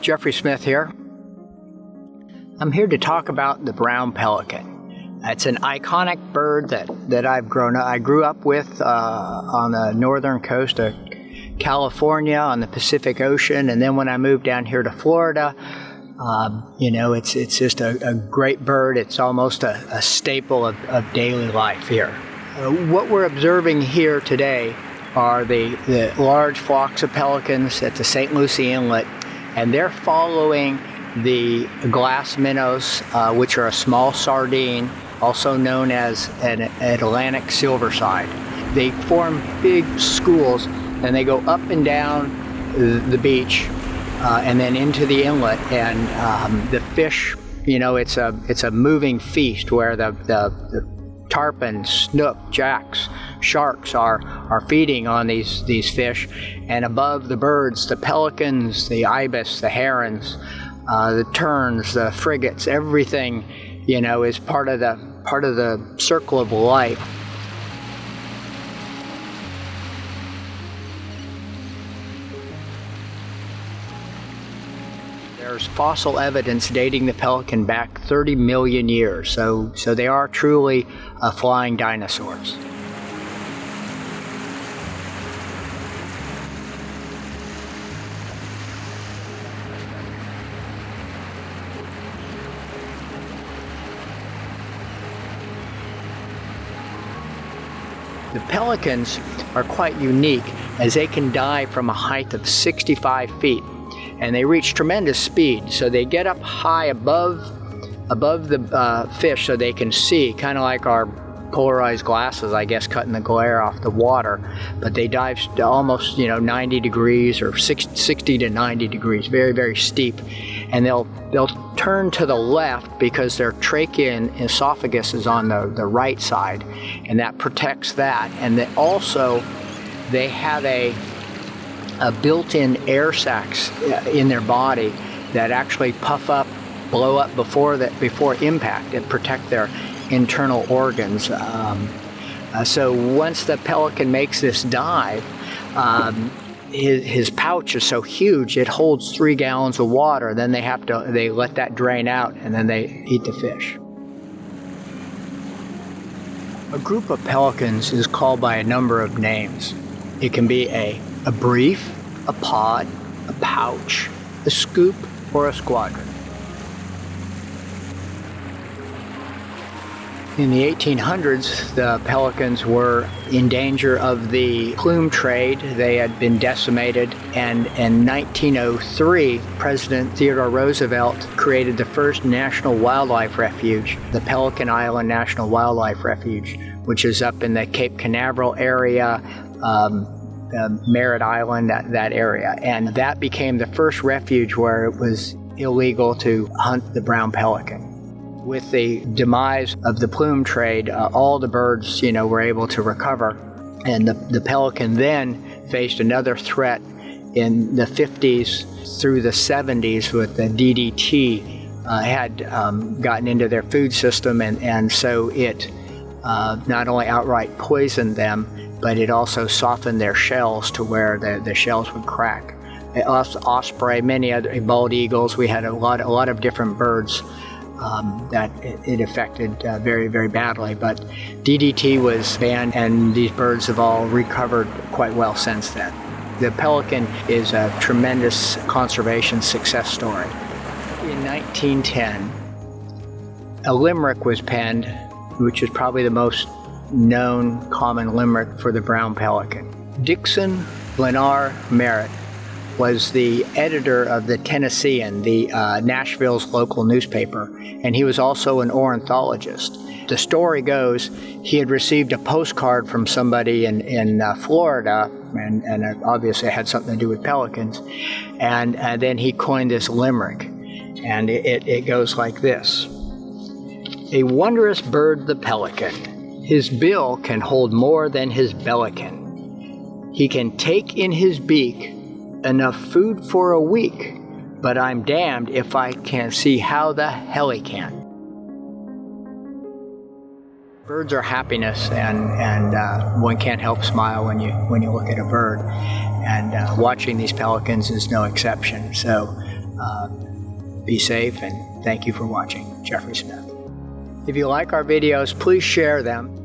Geoffrey Smith here. I'm here to talk about the brown pelican. It's an iconic bird that I've grown up. I grew up with on the northern coast of California on the Pacific Ocean, and then when I moved down here to Florida, it's just a great bird. It's almost a staple of daily life here. What we're observing here today are the large flocks of pelicans at the St. Lucie Inlet, and they're following the glass minnows, which are a small sardine, also known as an Atlantic Silverside. They form big schools, and they go up and down the beach, and then into the inlet. And the fish, it's a moving feast where the tarpon, snook, jacks, sharks are feeding on these fish, and above the birds, the pelicans, the ibis, the herons, the terns, the frigates, everything, is part of the circle of life. There's fossil evidence dating the pelican back 30 million years, so they are truly flying dinosaurs. The pelicans are quite unique as they can dive from a height of 65 feet. And they reach tremendous speed, so they get up high above the fish so they can see, kind of like our polarized glasses, I guess, cutting the glare off the water. But they dive almost 90 degrees or 60 to 90 degrees, very, very steep. And they'll turn to the left because their trachea and esophagus is on the right side, and that protects that. And then also they have a built-in air sacs in their body that actually puff up, blow up before impact and protect their internal organs. So once the pelican makes this dive, his pouch is so huge it holds 3 gallons of water. Then they let that drain out, and then they eat the fish. A group of pelicans is called by a number of names. It can be a brief, a pod, a pouch, a scoop, or a squadron. In the 1800s, the pelicans were in danger of the plume trade. They had been decimated, and in 1903, President Theodore Roosevelt created the first national wildlife refuge, the Pelican Island National Wildlife Refuge, which is up in the Cape Canaveral area, Merritt Island, that area. And that became the first refuge where it was illegal to hunt the brown pelican. With the demise of the plume trade, all the birds, were able to recover. And the pelican then faced another threat in the 50s through the 70s with the DDT had gotten into their food system, and so it not only outright poisoned them, but it also softened their shells to where the shells would crack. Osprey, many other bald eagles. We had a lot of different birds that it affected very, very badly. But DDT was banned, and these birds have all recovered quite well since then. The pelican is a tremendous conservation success story. In 1910, a limerick was penned, which is probably the most known common limerick for the brown pelican. Dixon Lenar Merritt was the editor of the Tennessean, Nashville's local newspaper, and he was also an ornithologist. The story goes he had received a postcard from somebody in Florida, and obviously it had something to do with pelicans, and then he coined this limerick, and it goes like this. A wondrous bird the pelican, his bill can hold more than his bellican. He can take in his beak enough food for a week, but I'm damned if I can't see how the hell he can. Birds are happiness, and one can't help smile when you look at a bird, and watching these pelicans is no exception. So Be safe, and thank you for watching. Geoffrey Smith. If you like our videos, please share them.